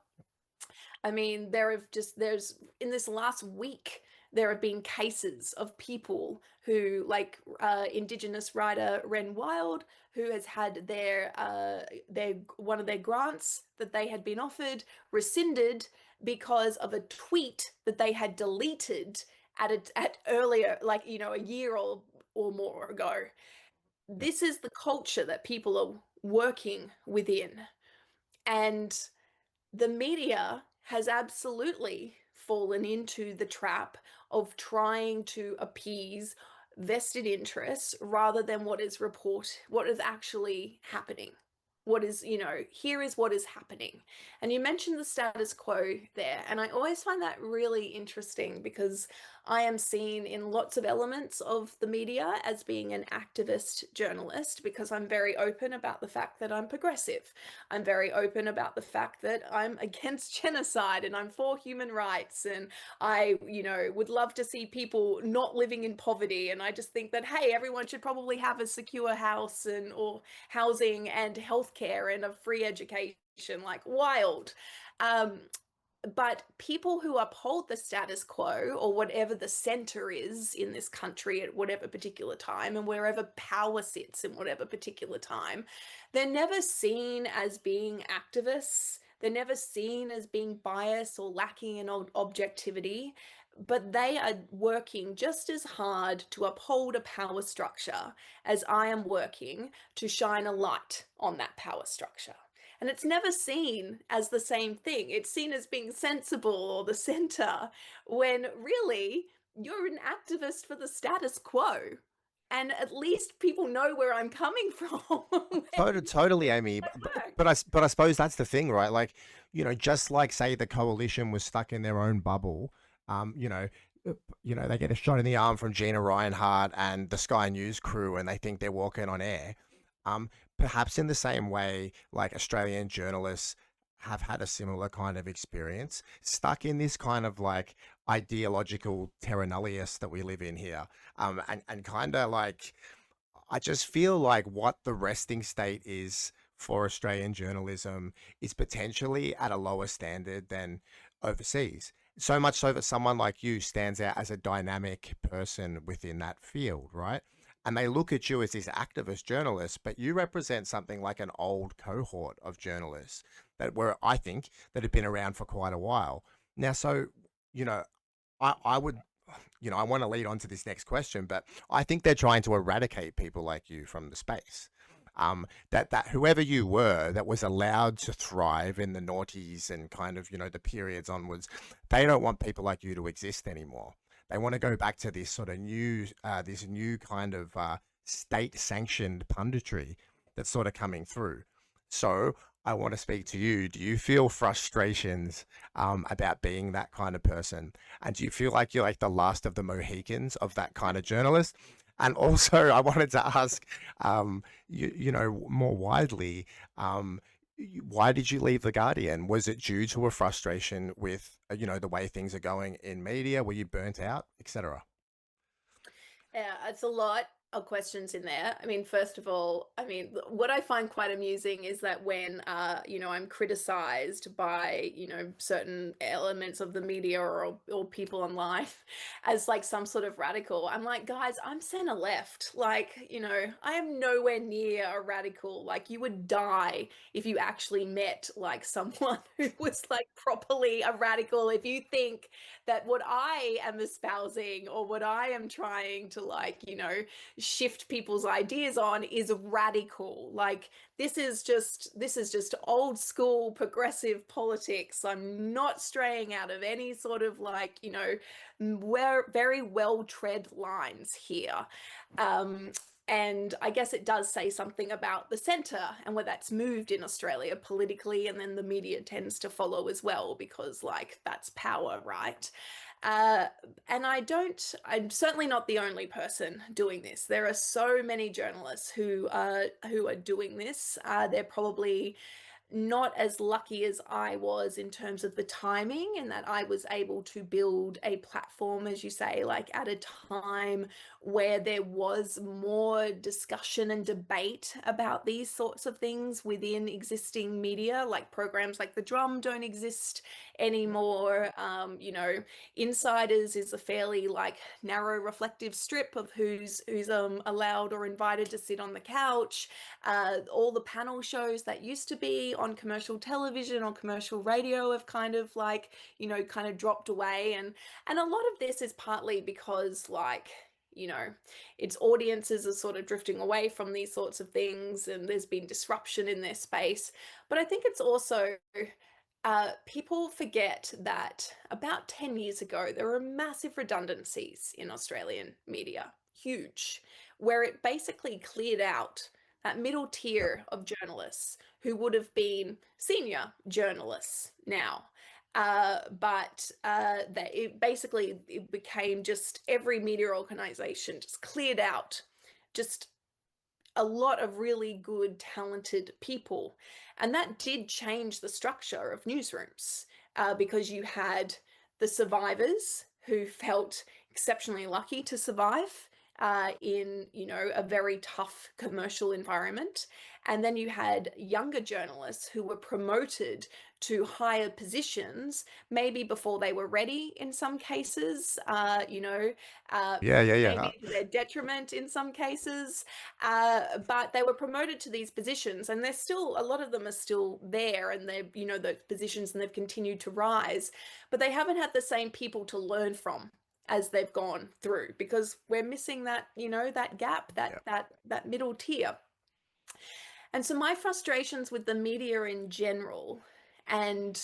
B: I mean, there's in this last week, there have been cases of people who, like Indigenous writer Ren Wild, who has had their one of their grants that they had been offered rescinded because of a tweet that they had deleted at earlier, like a year or more ago.
A: Yeah.
B: This is the culture that people are working within, and the media has absolutely fallen into the trap of trying to appease vested interests rather than what is actually happening. What is, here is what is happening. And you mentioned the status quo there, and I always find that really interesting because I am seen in lots of elements of the media as being an activist journalist because I'm very open about the fact that I'm progressive. I'm very open about the fact that I'm against genocide and I'm for human rights, and I, would love to see people not living in poverty. And I just think that, hey, everyone should probably have a secure house or housing and healthcare and a free education, like wild. Um, but people who uphold the status quo or whatever the center is in this country at whatever particular time and wherever power sits in whatever particular time, they're never seen as being activists. They're never seen as being biased or lacking in objectivity, but they are working just as hard to uphold a power structure as I am working to shine a light on that power structure. And it's never seen as the same thing. It's seen as being sensible or the center, when really you're an activist for the status quo. And at least people know where I'm coming from.
A: Totally, Amy. But I suppose that's the thing, right? Like, just like say the coalition was stuck in their own bubble, um, you know, they get a shot in the arm from Gina Reinhart and the Sky News crew, and they think they're walking on air. Perhaps in the same way, like Australian journalists have had a similar kind of experience, stuck in this kind of like ideological terra nullius that we live in here, and kind of like I just feel like what the resting state is for Australian journalism is potentially at a lower standard than overseas. So much so that someone like you stands out as a dynamic person within that field, right? And they look at you as this activist journalist, but you represent something like an old cohort of journalists that were, I think, that have been around for quite a while. Now, so, you know, I would I want to lead on to this next question, but I think they're trying to eradicate people like you from the space. That whoever you were that was allowed to thrive in the noughties and kind of the periods onwards, they don't want people like you to exist anymore. They want to go back to this sort of this new kind of state sanctioned punditry that's sort of coming through. So I want to speak to you. Do you feel frustrations about being that kind of person? And do you feel like you're like the last of the Mohicans of that kind of journalist? And also, I wanted to ask, more widely, why did you leave The Guardian? Was it due to a frustration with, the way things are going in media? Were you burnt out, etc.?
B: Yeah, it's a lot. of questions in there. I mean, first of all, I mean, what I find quite amusing is that when, I'm criticized by, certain elements of the media or people online as like some sort of radical, I'm like, guys, I'm center left. Like, I am nowhere near a radical. Like, you would die if you actually met like someone who was like properly a radical. If you think that what I am espousing or what I am trying to like, shift people's ideas on is radical. Like this is just old school progressive politics. I'm not straying out of any sort of like, very well tread lines here. And I guess it does say something about the centre and where that's moved in Australia politically, and then the media tends to follow as well because, like, that's power, right? Uh, and I'm certainly not the only person doing this. There are so many journalists who are doing this. They're probably not as lucky as I was in terms of the timing, and that I was able to build a platform, as you say, like at a time where there was more discussion and debate about these sorts of things within existing media. Like programs like The Drum don't exist anymore. Insiders is a fairly like narrow reflective strip of who's allowed or invited to sit on the couch. All the panel shows that used to be on commercial television or commercial radio have kind of like, kind of dropped away. And a lot of this is partly because like, its audiences are sort of drifting away from these sorts of things, and there's been disruption in their space. But I think it's also people forget that about 10 years ago, there were massive redundancies in Australian media, huge, where it basically cleared out that middle
A: Yep.
B: tier of journalists who would have been senior journalists now. But that it became just every media organization just cleared out just a lot of really good, talented people. And that did change the structure of newsrooms because you had the survivors who felt exceptionally lucky to survive in, a very tough commercial environment. And then you had younger journalists who were promoted to higher positions, maybe before they were ready in some cases,
A: Yeah, yeah, yeah.
B: maybe to their detriment in some cases. But they were promoted to these positions, and they're still, a lot of them are still there, and they're, those positions, and they've continued to rise, but they haven't had the same people to learn from as they've gone through, because we're missing that, that gap, that
A: Yep.
B: that middle tier. And so my frustrations with the media in general, and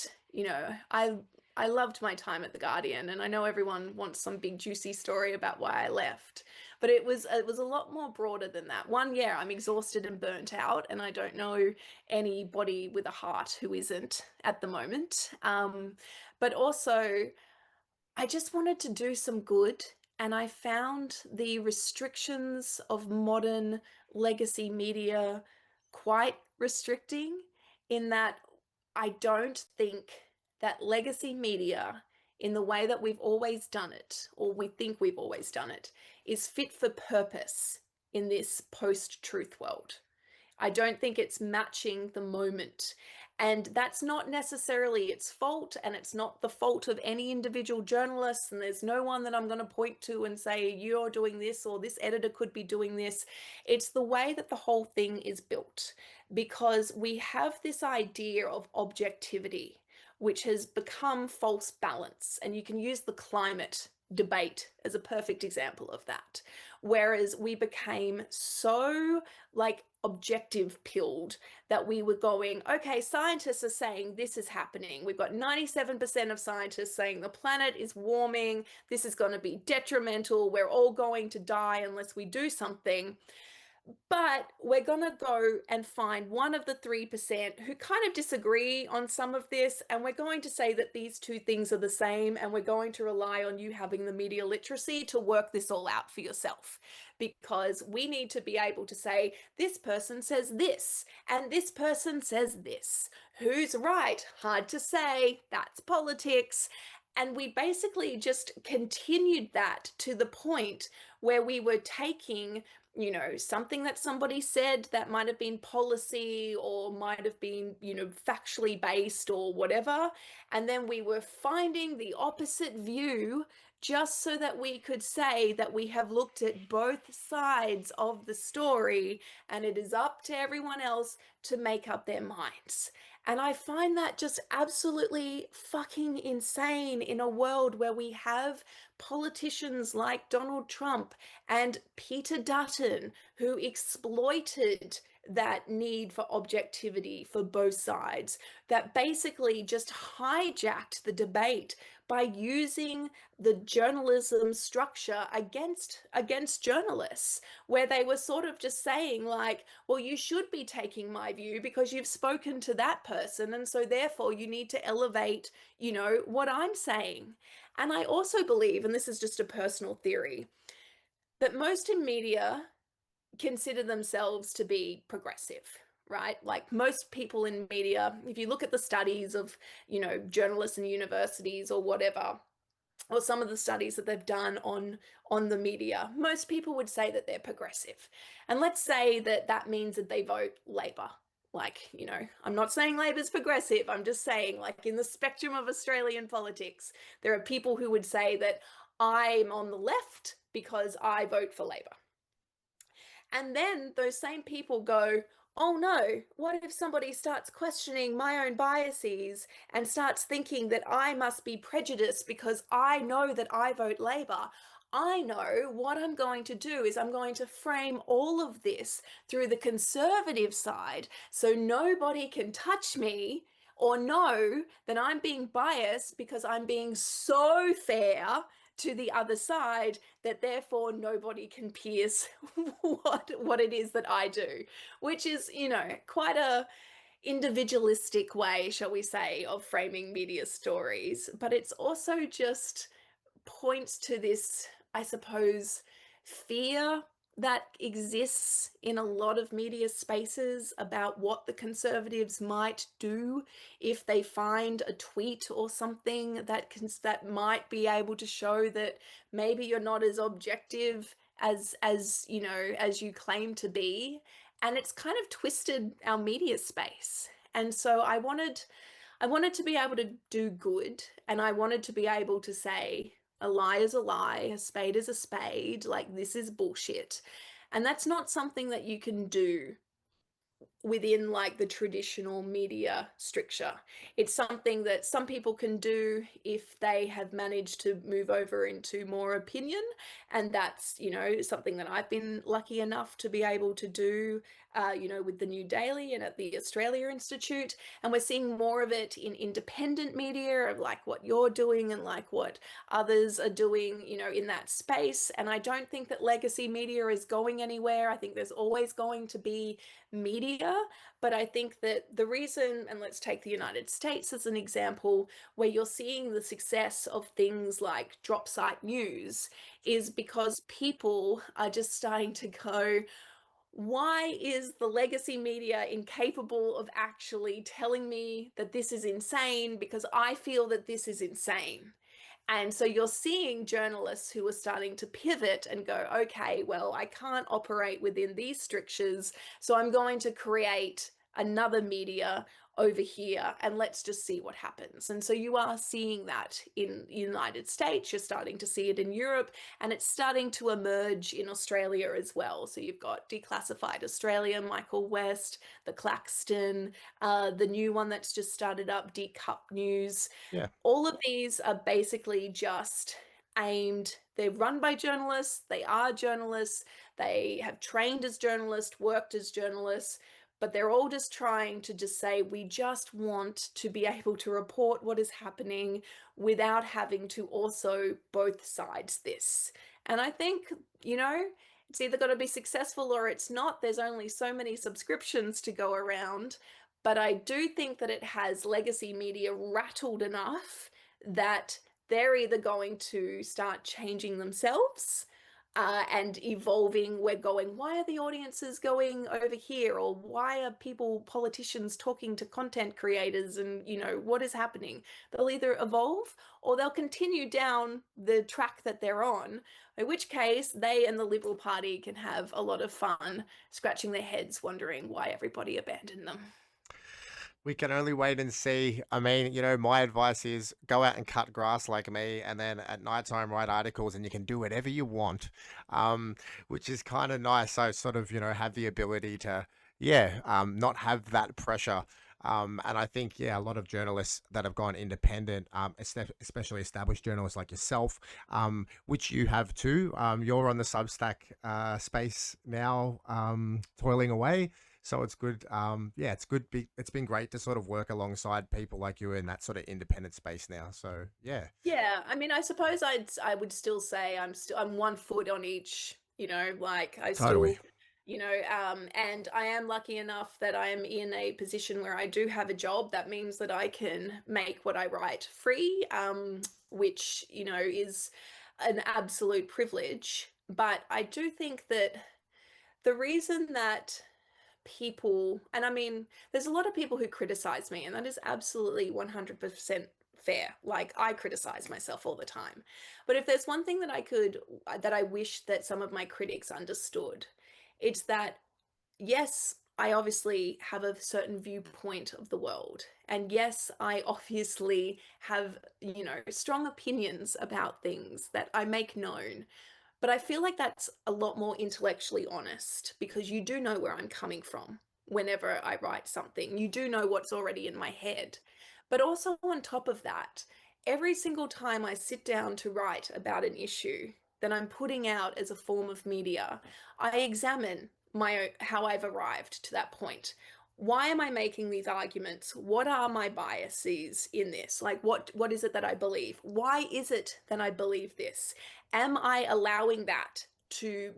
B: I loved my time at the Guardian, and I know everyone wants some big juicy story about why I left, but it was a lot more broader than that. One, yeah, I'm exhausted and burnt out, and I don't know anybody with a heart who isn't at the moment. But also I just wanted to do some good, and I found the restrictions of modern legacy media quite restricting, in that I don't think that legacy media, in the way that we've always done it, or we think we've always done it, is fit for purpose in this post-truth world. I don't think it's matching the moment. And that's not necessarily its fault, and it's not the fault of any individual journalist. And there's no one that I'm going to point to and say, you're doing this, or this editor could be doing this. It's the way that the whole thing is built, because we have this idea of objectivity, which has become false balance. And you can use the climate debate as a perfect example of that. Whereas we became so like objective pilled that we were going, okay, scientists are saying this is happening. We've got 97% of scientists saying the planet is warming. This is going to be detrimental. We're all going to die unless we do something. But we're going to go and find one of the 3% who kind of disagree on some of this, and we're going to say that these two things are the same, and we're going to rely on you having the media literacy to work this all out for yourself, because we need to be able to say, this person says this, and this person says this. Who's right? Hard to say. That's politics. And we basically just continued that to the point where we were taking, something that somebody said that might have been policy or might have been, factually based or whatever. And then we were finding the opposite view just so that we could say that we have looked at both sides of the story, and it is up to everyone else to make up their minds. And I find that just absolutely fucking insane in a world where we have politicians like Donald Trump and Peter Dutton who exploited that need for objectivity for both sides, that basically just hijacked the debate by using the journalism structure against journalists, where they were sort of just saying like, well, you should be taking my view because you've spoken to that person, and so therefore you need to elevate, what I'm saying. And I also believe, and this is just a personal theory, that most in media consider themselves to be progressive, right? Like most people in media, if you look at the studies of, journalists in universities or whatever, or some of the studies that they've done on the media, most people would say that they're progressive. And let's say that that means that they vote Labor. Like, I'm not saying Labor's progressive. I'm just saying, like, in the spectrum of Australian politics, there are people who would say that I'm on the left because I vote for Labor. And then those same people go, oh no, what if somebody starts questioning my own biases and starts thinking that I must be prejudiced because I know that I vote Labor? I know what I'm going to do is I'm going to frame all of this through the conservative side so nobody can touch me or know that I'm being biased because I'm being so fair to the other side that therefore nobody can pierce what it is that I do, which is, quite a individualistic way, shall we say, of framing media stories. But it's also just points to this, I suppose, fear that exists in a lot of media spaces about what the conservatives might do if they find a tweet or something that might be able to show that maybe you're not as objective as you claim to be. And it's kind of twisted our media space. And so I wanted to be able to do good, and I wanted to be able to say a lie is a lie, a spade is a spade, like this is bullshit. And that's not something that you can do within like the traditional media stricture. It's something that some people can do if they have managed to move over into more opinion. And that's, something that I've been lucky enough to be able to do, with the New Daily and at the Australia Institute. And we're seeing more of it in independent media, of like what you're doing and like what others are doing, in that space. And I don't think that legacy media is going anywhere. I think there's always going to be media. But I think that the reason, and let's take the United States as an example, where you're seeing the success of things like drop site news, is because people are just starting to go, why is the legacy media incapable of actually telling me that this is insane because I feel that this is insane? And so you're seeing journalists who are starting to pivot and go, okay, well, I can't operate within these strictures, so I'm going to create another media over here and let's just see what happens. And so you are seeing that in the United States, you're starting to see it in Europe, and it's starting to emerge in Australia as well. So you've got Declassified Australia, Michael West, the Claxton, the new one that's just started up, Decup News.
A: Yeah.
B: All of these are basically just aimed, they're run by journalists, they are journalists, they have trained as journalists, worked as journalists, but they're all just trying to just say, we just want to be able to report what is happening without having to also both sides this. And I think, it's either got to be successful or it's not. There's only so many subscriptions to go around. But I do think that it has legacy media rattled enough that they're either going to start changing themselves, and evolving. We're going, why are the audiences going over here? Or why are people, politicians, talking to content creators? And, what is happening? They'll either evolve or they'll continue down the track that they're on, in which case they and the Liberal Party can have a lot of fun scratching their heads wondering why everybody abandoned them.
A: We can only wait and see. I mean, my advice is go out and cut grass like me, and then at nighttime write articles, and you can do whatever you want, um, which is kind of nice. So sort of, have the ability to, yeah, not have that pressure. And I think, yeah, a lot of journalists that have gone independent, especially established journalists like yourself, which you have too. You're on the Substack space now, toiling away. So it's good. Yeah, it's good. It's been great to sort of work alongside people like you in that sort of independent space now. So yeah,
B: Yeah, I mean, I suppose I would still say I'm one foot on each, like I
A: totally.
B: still, and I am lucky enough that I am in a position where I do have a job. That means that I can make what I write free, which, is an absolute privilege. But I do think that the reason that people, and I mean, there's a lot of people who criticize me, and that is absolutely 100% fair. Like, I criticize myself all the time. But if there's one thing that I wish that some of my critics understood, it's that, yes, I obviously have a certain viewpoint of the world. And yes, I obviously have, strong opinions about things that I make known. But I feel like that's a lot more intellectually honest because you do know where I'm coming from whenever I write something. You do know what's already in my head. But also, on top of that, every single time I sit down to write about an issue that I'm putting out as a form of media, I examine how I've arrived to that point. Why am I making these arguments? What are my biases in this? Like, what is it that I believe? Why is it that I believe this? Am I allowing that to,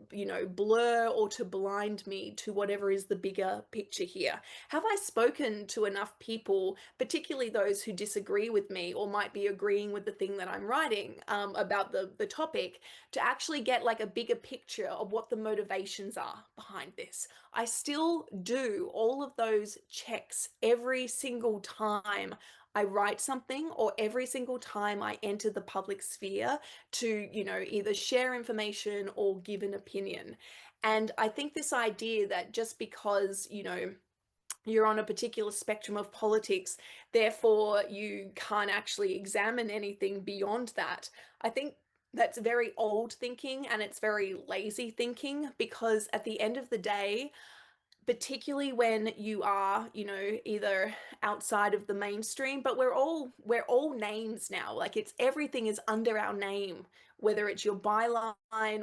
B: blur or to blind me to whatever is the bigger picture here? Have I spoken to enough people, particularly those who disagree with me or might be agreeing with the thing that I'm writing, about the topic, to actually get like a bigger picture of what the motivations are behind this? I still do all of those checks every single time I write something or every single time I enter the public sphere to, either share information or give an opinion. And I think this idea that just because, you're on a particular spectrum of politics, therefore you can't actually examine anything beyond that. I think that's very old thinking and it's very lazy thinking because at the end of the day, particularly when you are, either outside of the mainstream, but we're all names now. Like, it's everything is under our name, whether it's your byline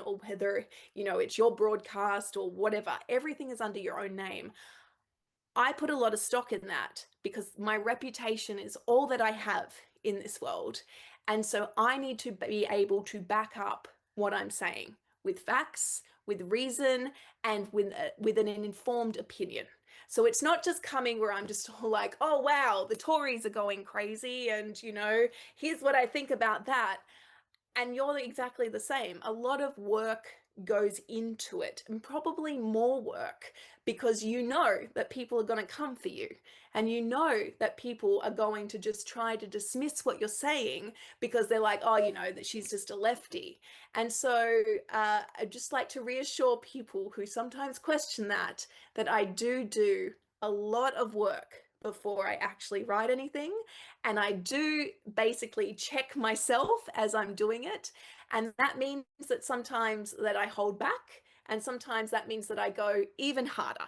B: or whether, it's your broadcast or whatever. Everything is under your own name. I put a lot of stock in that because my reputation is all that I have in this world. And so I need to be able to back up what I'm saying with facts, with reason, and with an informed opinion. So it's not just coming where I'm just all like, oh, wow, the Tories are going crazy. And, here's what I think about that. And you're exactly the same. A lot of work goes into it, and probably more work, because you know that people are going to come for you. And you know that people are going to just try to dismiss what you're saying because they're like, oh, that she's just a lefty. And so I'd just like to reassure people who sometimes question that I do a lot of work before I actually write anything. And I do basically check myself as I'm doing it. And that means that sometimes that I hold back, and sometimes that means that I go even harder.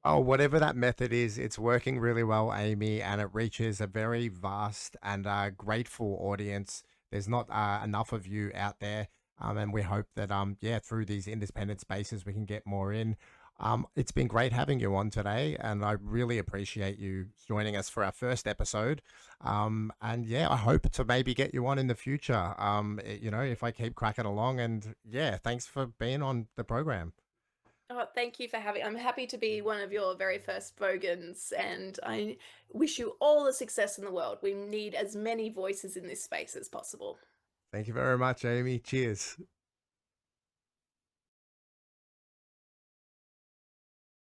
A: Oh, whatever that method is, it's working really well, Amy, and it reaches a very vast and grateful audience. There's not enough of you out there, and we hope that yeah, through these independent spaces, we can get more in. It's been great having you on today, and I really appreciate you joining us for our first episode. And yeah, I hope to maybe get you on in the future. If I keep cracking along, and yeah, thanks for being on the program.
B: Oh, thank you for having. I'm happy to be one of your very first Bogans, and I wish you all the success in the world. We need as many voices in this space as possible.
A: Thank you very much, Amy. Cheers.